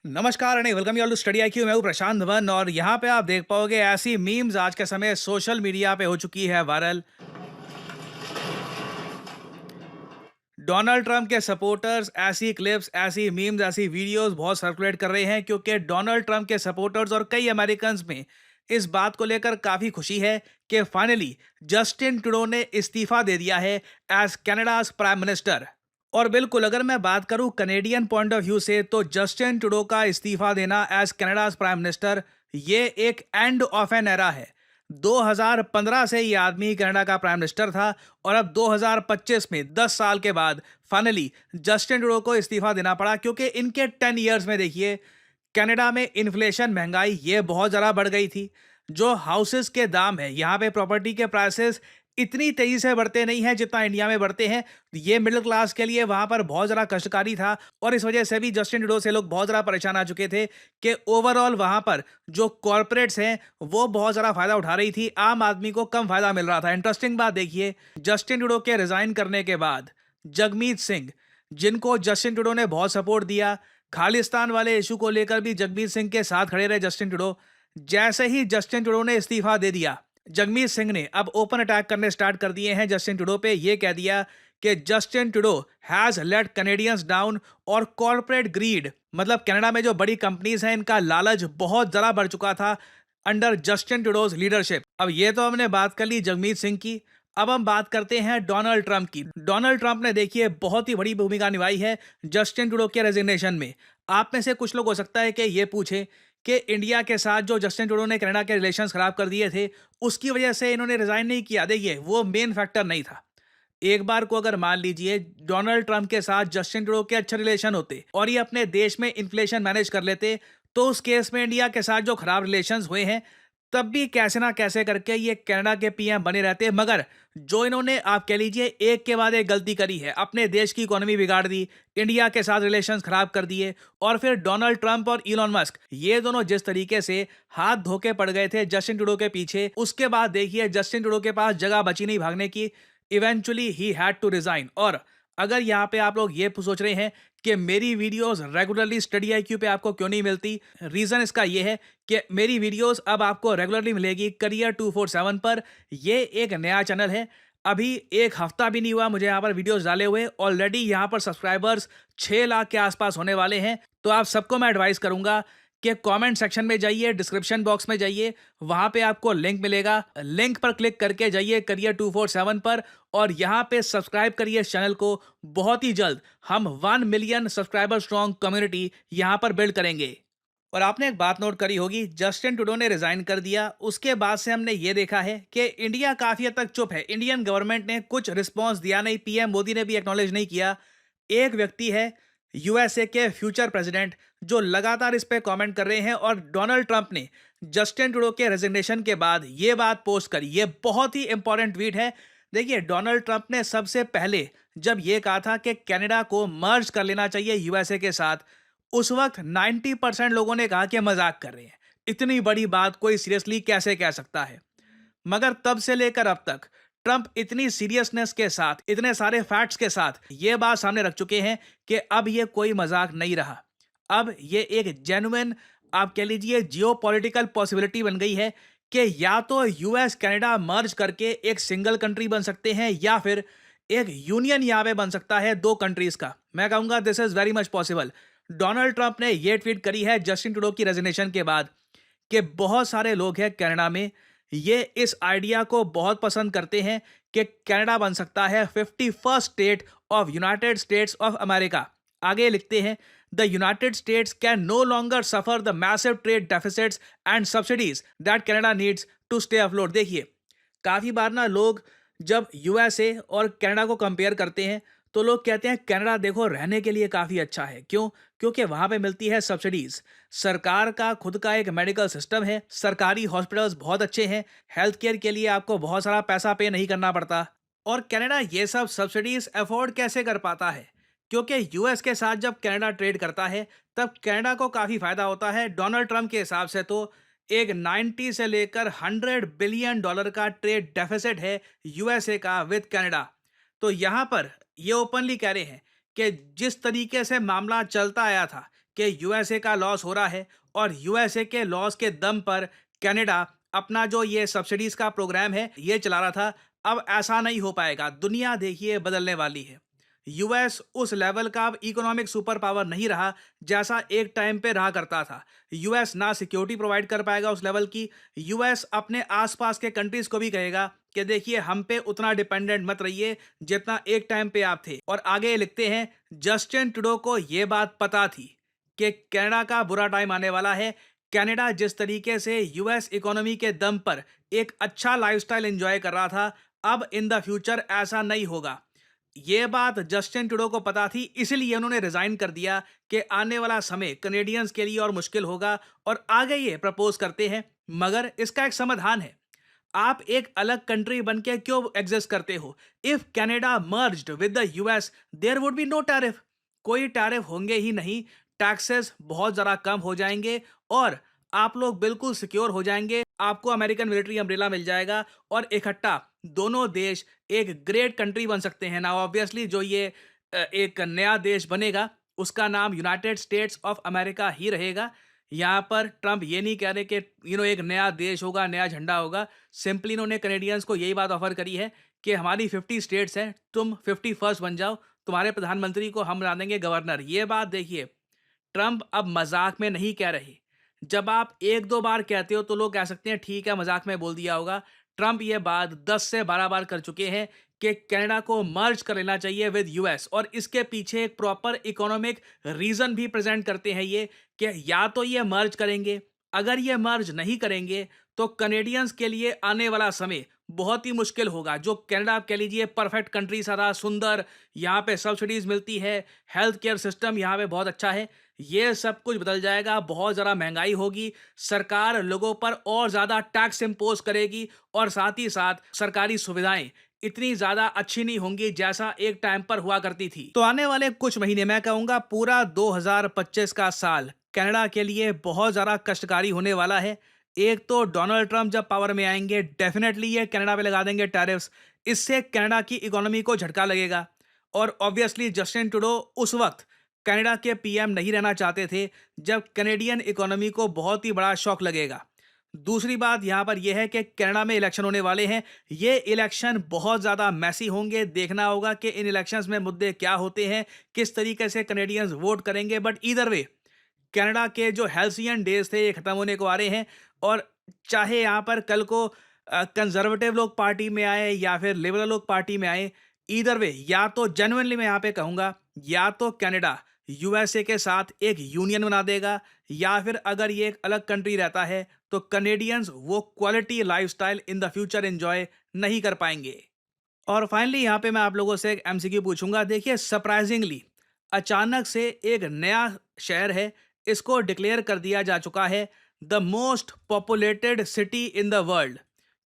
नमस्कार and welcome you all to study IQ. मैं हूं प्रशांत धवन और यहाँ पे आप देख पाओगे ऐसी मीम्स आज के समय सोशल मीडिया पे हो चुकी है वायरल। डोनाल्ड ट्रंप के सपोर्टर्स ऐसी क्लिप्स, ऐसी मीम्स, ऐसी वीडियोस बहुत सर्कुलेट कर रहे हैं क्योंकि डोनाल्ड ट्रंप के सपोर्टर्स और कई अमेरिकन्स में इस बात को लेकर काफी खुशी है कि फाइनली जस्टिन ट्रूडो ने इस्तीफा दे दिया है एज कनाडाज प्राइम मिनिस्टर। और बिल्कुल अगर मैं बात करूं कनेडियन पॉइंट ऑफ व्यू से तो जस्टिन ट्रूडो का इस्तीफा देना एज कनाडाज प्राइम मिनिस्टर ये एक एंड ऑफ एन एरा है। 2015 से ये आदमी कनाडा का प्राइम मिनिस्टर था और अब 2025 में 10 साल के बाद फाइनली जस्टिन ट्रूडो को इस्तीफा देना पड़ा क्योंकि इनके 10 इयर्स में देखिए कनाडा में इन्फ्लेशन, महंगाई ये बहुत ज़्यादा बढ़ गई थी। जो हाउसेस के दाम है, यहाँ पे प्रॉपर्टी के प्राइसेस इतनी तेज़ी से बढ़ते नहीं हैं जितना इंडिया में बढ़ते हैं। ये मिडिल क्लास के लिए वहाँ पर बहुत ज़्यादा कष्टकारी था और इस वजह से भी जस्टिन ट्रूडो से लोग बहुत ज़्यादा परेशान आ चुके थे कि ओवरऑल वहाँ पर जो कॉरपोरेट्स हैं वो बहुत ज़्यादा फ़ायदा उठा रही थी, आम आदमी को कम फ़ायदा मिल रहा था। इंटरेस्टिंग बात देखिए, जस्टिन ट्रूडो के रिज़ाइन करने के बाद जगमीत सिंह, जिनको जस्टिन ट्रूडो ने बहुत सपोर्ट दिया, खालिस्तान वाले इशू को लेकर भी जगमीत सिंह के साथ खड़े रहे जस्टिन ट्रूडो। जैसे ही जस्टिन ट्रूडो ने इस्तीफा दे दिया, जगमीत सिंह ने अब ओपन अटैक करने स्टार्ट कर दिए हैं जस्टिन ट्रूडो पे। ये कह दिया कि Justin Trudeau has let Canadians down और कॉर्पोरेट ग्रीड, मतलब कनाडा में जो बड़ी कंपनीज हैं इनका लालच बहुत ज़्यादा बढ़ चुका था अंडर जस्टिन ट्रूडोज लीडरशिप। अब ये तो हमने बात कर ली जगमीत सिंह की, अब हम बात करते हैं डोनाल्ड ट्रंप की। डोनाल्ड ट्रंप ने देखिए बहुत ही बड़ी भूमिका निभाई है जस्टिन ट्रूडो के रेजिग्नेशन में। आप में से कुछ लोग हो सकता है कि ये पूछे कि इंडिया के साथ जो जस्टिन ट्रूडो ने कनाडा के रिलेशंस खराब कर दिए थे उसकी वजह से इन्होंने रिजाइन नहीं किया। देखिए वो मेन फैक्टर नहीं था। एक बार को अगर मान लीजिए डोनाल्ड ट्रंप के साथ जस्टिन ट्रूडो के अच्छे रिलेशन होते और ये अपने देश में इन्फ्लेशन मैनेज कर लेते तो उस केस में इंडिया के साथ जो खराब रिलेशंस हुए हैं तब भी कैसे ना कैसे करके ये कनाडा के पीएम बने रहते। मगर जो इन्होंने आप कह लीजिए एक के बाद एक गलती करी है, अपने देश की इकोनॉमी बिगाड़ दी, इंडिया के साथ रिलेशंस खराब कर दिए और फिर डोनाल्ड ट्रंप और इलॉन मस्क ये दोनों जिस तरीके से हाथ धोके पड़ गए थे जस्टिन ट्रूडो के पीछे, उसके बाद देखिए जस्टिन ट्रूडो के पास जगह बची नहीं भागने की। Eventually he had to resign. और अगर यहाँ पे आप लोग ये सोच रहे हैं कि मेरी वीडियोस रेगुलरली स्टडी आईक्यू पे आपको क्यों नहीं मिलती, रीजन इसका ये है कि मेरी वीडियोस अब आपको रेगुलरली मिलेगी करियर 247 पर। ये एक नया चैनल है, अभी एक हफ्ता भी नहीं हुआ मुझे यहाँ पर वीडियोस डाले हुए। ऑलरेडी यहाँ पर सब्सक्राइबर्स 6 लाख के आसपास होने वाले हैं। तो आप सबको मैं एडवाइस करूंगा कि कमेंट सेक्शन में जाइए, डिस्क्रिप्शन बॉक्स में जाइए, वहां पे आपको लिंक मिलेगा। लिंक पर क्लिक करके जाइए करियर 247 पर और यहाँ पे सब्सक्राइब करिए इस चैनल को। बहुत ही जल्द हम 1 मिलियन सब्सक्राइबर स्ट्रॉन्ग कम्युनिटी यहाँ पर बिल्ड करेंगे। और आपने एक बात नोट करी होगी, जस्टिन ट्रूडो ने रिजाइन कर दिया, उसके बाद से हमने ये देखा है कि इंडिया काफी हद तक चुप है। इंडियन गवर्नमेंट ने कुछ रिस्पॉन्स दिया नहीं, पीएम मोदी ने भी एक्नॉलेज नहीं किया। एक व्यक्ति है यूएसए के फ्यूचर प्रेसिडेंट जो लगातार इस पे कमेंट कर रहे हैं और डोनाल्ड ट्रंप ने जस्टिन ट्रूडो के रेजिग्नेशन के बाद ये बात पोस्ट करी। ये बहुत ही इंपॉर्टेंट ट्वीट है। देखिए डोनाल्ड ट्रंप ने सबसे पहले जब ये कहा था कि कनाडा को मर्ज कर लेना चाहिए यूएसए के साथ, उस वक्त 90% लोगों ने कहा कि मजाक कर रहे हैं, इतनी बड़ी बात कोई सीरियसली कैसे कह सकता है। मगर तब से लेकर अब तक ट्रंप इतनी सीरियसनेस के साथ, इतने सारे फैक्ट्स के साथ ये बात सामने रख चुके हैं कि अब ये कोई मजाक नहीं रहा। अब ये एक जेन्युइन, आप कह लीजिए जियोपॉलिटिकल पॉसिबिलिटी बन गई है कि या तो यूएस कनाडा मर्ज करके एक सिंगल कंट्री बन सकते हैं या फिर एक यूनियन यहाँ पे बन सकता है दो कंट्रीज का। मैं कहूंगा this is very much possible. Donald Trump ने यह ट्वीट करी है जस्टिन ट्रूडो की रेजिग्नेशन के बाद कि बहुत सारे लोग हैं कनाडा में, ये इस आइडिया को बहुत पसंद करते हैं कि कनाडा बन सकता है 51st state of United States of America. आगे लिखते हैं the United States can no longer suffer the massive trade deficits and subsidies that Canada needs to stay afloat. देखिए काफी बार ना लोग जब यूएसए और कनाडा को कंपेयर करते हैं तो लोग कहते हैं कनाडा देखो रहने के लिए काफी अच्छा है। क्यों? क्योंकि वहां पे मिलती है सब्सिडीज, सरकार का खुद का एक मेडिकल सिस्टम है, सरकारी हॉस्पिटल्स बहुत अच्छे हैं, हेल्थ केयर के लिए आपको बहुत सारा पैसा पे नहीं करना पड़ता। और कनाडा ये सब सब्सिडीज अफोर्ड कैसे कर पाता है? क्योंकि यूएस के साथ जब कनाडा ट्रेड करता है तब कनाडा को काफी फायदा होता है। डोनाल्ड ट्रंप के हिसाब से तो एक 90 से लेकर 100 बिलियन डॉलर का ट्रेड डेफिसिट है यूएसए का विद कनाडा। तो यहां पर ये ओपनली कह रहे हैं कि जिस तरीके से मामला चलता आया था कि यूएसए का लॉस हो रहा है और यूएसए के लॉस के दम पर कनाडा अपना जो ये सब्सिडीज का प्रोग्राम है ये चला रहा था। अब ऐसा नहीं हो पाएगा। दुनिया देखिए बदलने वाली है। यूएस उस लेवल का अब इकोनॉमिक सुपर पावर नहीं रहा जैसा एक टाइम पे रहा करता था। यूएस ना सिक्योरिटी प्रोवाइड कर पाएगा उस लेवल की। यूएस अपने आसपास के कंट्रीज को भी कहेगा कि देखिए हम पे उतना डिपेंडेंट मत रहिए जितना एक टाइम पे आप थे। और आगे लिखते हैं, जस्टिन ट्रूडो को यह बात पता थी कि कनाडा का बुरा टाइम आने वाला है। कनाडा जिस तरीके से यूएस इकोनॉमी के दम पर एक अच्छा लाइफस्टाइल एंजॉय कर रहा था, अब इन द फ्यूचर ऐसा नहीं होगा। ये बात जस्टिन ट्रूडो को पता थी, इसलिए उन्होंने रिजाइन कर दिया कि आने वाला समय कनेडियंस के लिए और मुश्किल होगा। और आगे ये प्रपोज करते हैं, मगर इसका एक समाधान है। आप एक अलग कंट्री बन के क्यों एग्जिस्ट करते हो? If Canada merged with the US there would be no tariff. कोई टैरिफ होंगे ही नहीं। टैक्सेस बहुत ज़रा कम हो जाएंगे और आप लोग बिल्कुल सिक्योर हो जाएंगे। आपको अमेरिकन मिलिट्री अम्ब्रेला मिल जाएगा और इकट्ठा दोनों देश एक ग्रेट कंट्री बन सकते हैं ना। ऑब्वियसली जो ये एक नया देश बनेगा उसका नाम यूनाइटेड स्टेट्स ऑफ अमेरिका ही रहेगा। यहाँ पर ट्रंप ये नहीं कह रहे कि एक नया देश होगा, नया झंडा होगा। सिंपली इन्होंने कनेडियंस को यही बात ऑफर करी है कि हमारी 50 स्टेट्स हैं, तुम 51st बन जाओ, तुम्हारे प्रधानमंत्री को हम बना देंगे गवर्नर। ये बात देखिए, ट्रंप अब मजाक में नहीं कह रहे। जब आप एक दो बार कहते हो तो लोग कह सकते हैं ठीक है मजाक में बोल दिया होगा। ट्रंप ये बात 10 से 12 बार कर चुके हैं कि कनाडा को मर्ज कर लेना चाहिए विद यूएस। और इसके पीछे एक प्रॉपर इकोनॉमिक रीजन भी प्रेजेंट करते हैं ये, कि या तो ये मर्ज करेंगे, अगर ये मर्ज नहीं करेंगे तो कनेडियंस के लिए आने वाला समय बहुत ही मुश्किल होगा। जो कनाडा आप कह लीजिए परफेक्ट कंट्री, सारा सुंदर, यहाँ पे सब्सिडीज मिलती है, हेल्थ केयर सिस्टम यहाँ पे बहुत अच्छा है, ये सब कुछ बदल जाएगा। बहुत ज़्यादा महंगाई होगी, सरकार लोगों पर और ज़्यादा टैक्स इम्पोज करेगी और साथ ही साथ सरकारी सुविधाएं इतनी ज़्यादा अच्छी नहीं होंगी जैसा एक टाइम पर हुआ करती थी। तो आने वाले कुछ महीने, मैं कहूँगा पूरा 2025 का साल कनाडा के लिए बहुत ज़्यादा कष्टकारी होने वाला है। एक तो डोनाल्ड ट्रंप जब पावर में आएंगे डेफिनेटली ये कनाडा पे लगा देंगे टैरिफ्स। इससे कनाडा की इकोनॉमी को झटका लगेगा। और ऑब्वियसली जस्टिन ट्रूडो उस वक्त कनाडा के पीएम नहीं रहना चाहते थे जब कनेडियन इकोनॉमी को बहुत ही बड़ा शॉक लगेगा। दूसरी बात यहाँ पर यह है कि कनाडा में इलेक्शन होने वाले हैं। ये इलेक्शन बहुत ज़्यादा मैसी होंगे। देखना होगा कि इन इलेक्शंस में मुद्दे क्या होते हैं, किस तरीके से कनेडियंस वोट करेंगे। बट ईदर वे कनाडा के जो हेल्सियन डेज थे ये खत्म होने को आ रहे हैं। और चाहे यहाँ पर कल को कंजर्वेटिव लोग पार्टी में आए या फिर लिबरल लोग पार्टी में आए, ईदर वे या तो जेन्युइनली मैं यहाँ पे कहूँगा, या तो कनाडा यूएसए के साथ एक यूनियन बना देगा, या फिर अगर ये एक अलग कंट्री रहता है तो कनेडियंस वो quality lifestyle in the future enjoy नहीं कर पाएंगे। और फाइनली यहाँ पे मैं आप लोगों से एक एमसीक्यू पूछूंगा। देखिए सरप्राइजिंगली अचानक से एक नया शहर है, इसको डिक्लेयर कर दिया जा चुका है the most populated city in the world.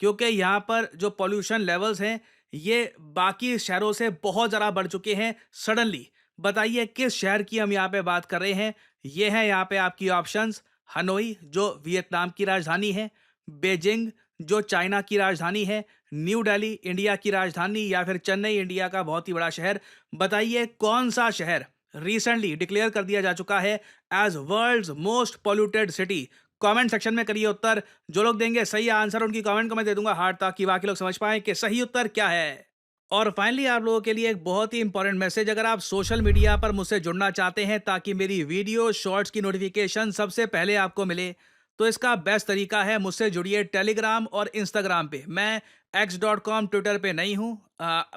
क्योंकि यहाँ पर जो पॉल्यूशन लेवल्स हैं ये बाकी शहरों से बहुत ज़्यादा बढ़ चुके हैं सडनली। बताइए किस शहर की हम यहाँ पे बात कर रहे हैं। ये है यहाँ पे आपकी ऑप्शंस। हनोई जो वियतनाम की राजधानी है, बेजिंग जो चाइना की राजधानी है, न्यू दिल्ली इंडिया की राजधानी, या फिर चेन्नई इंडिया का बहुत ही बड़ा शहर। बताइए कौन सा शहर रिसेंटली डिक्लेयर कर दिया जा चुका है as world's most polluted city. Comment section में करिए उत्तर। जो लोग देंगे सही आंसर उनकी कमेंट को मैं दे दूंगा हार्ट, ताकि बाकी लोग समझ पाएं कि सही उत्तर क्या है। और फाइनली आप लोगों के लिए एक बहुत ही इंपॉर्टेंट मैसेज, अगर आप सोशल मीडिया पर मुझसे जुड़ना चाहते हैं ताकि मेरी वीडियो शॉर्ट्स की नोटिफिकेशन सबसे पहले आपको मिले, तो इसका बेस्ट तरीका है मुझसे जुड़िए टेलीग्राम और इंस्टाग्राम पे। मैं x.com ट्विटर पे नहीं हूँ,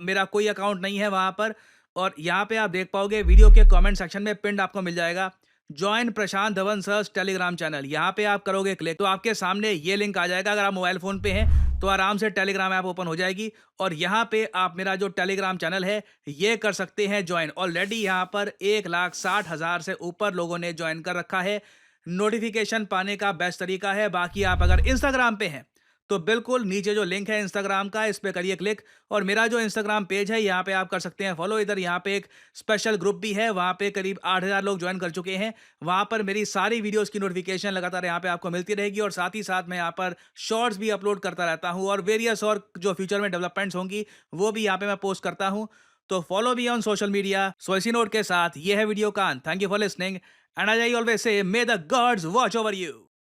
मेरा कोई अकाउंट नहीं है वहाँ पर। और यहाँ पे आप देख पाओगे वीडियो के कमेंट सेक्शन में पिंड आपको मिल जाएगा जॉइन प्रशांत धवन सर्च टेलीग्राम चैनल। यहाँ पे आप करोगे क्लिक तो आपके सामने ये लिंक आ जाएगा। अगर आप मोबाइल फ़ोन पे हैं तो आराम से टेलीग्राम ऐप ओपन हो जाएगी और यहाँ पे आप मेरा जो टेलीग्राम चैनल है ये कर सकते हैं ज्वाइन। ऑलरेडी यहाँ पर 1,60,000 से ऊपर लोगों ने ज्वाइन कर रखा है। नोटिफिकेशन पाने का बेस्ट तरीका है। बाकी आप अगर इंस्टाग्राम पे हैं तो बिल्कुल नीचे जो लिंक है इंस्टाग्राम का इस पे करिए क्लिक, और मेरा जो इंस्टाग्राम पेज है यहाँ पे आप कर सकते हैं फॉलो। इधर यहाँ पे एक स्पेशल ग्रुप भी है, वहाँ पे करीब 8,000 लोग ज्वाइन कर चुके हैं। वहाँ पर मेरी सारी वीडियोस की नोटिफिकेशन लगातार यहाँ पे आपको मिलती रहेगी और साथ ही साथ मैं यहाँ पर शॉर्ट्स भी अपलोड करता रहता हूँ और वेरियस और जो फ्यूचर में डेवलपमेंट्स होंगी वो भी यहाँ पे मैं पोस्ट करता हूँ। तो follow me on social media. So इसी नोट के साथ ये है वीडियो का अंत। Thank you for listening and I always say may the gods watch over you.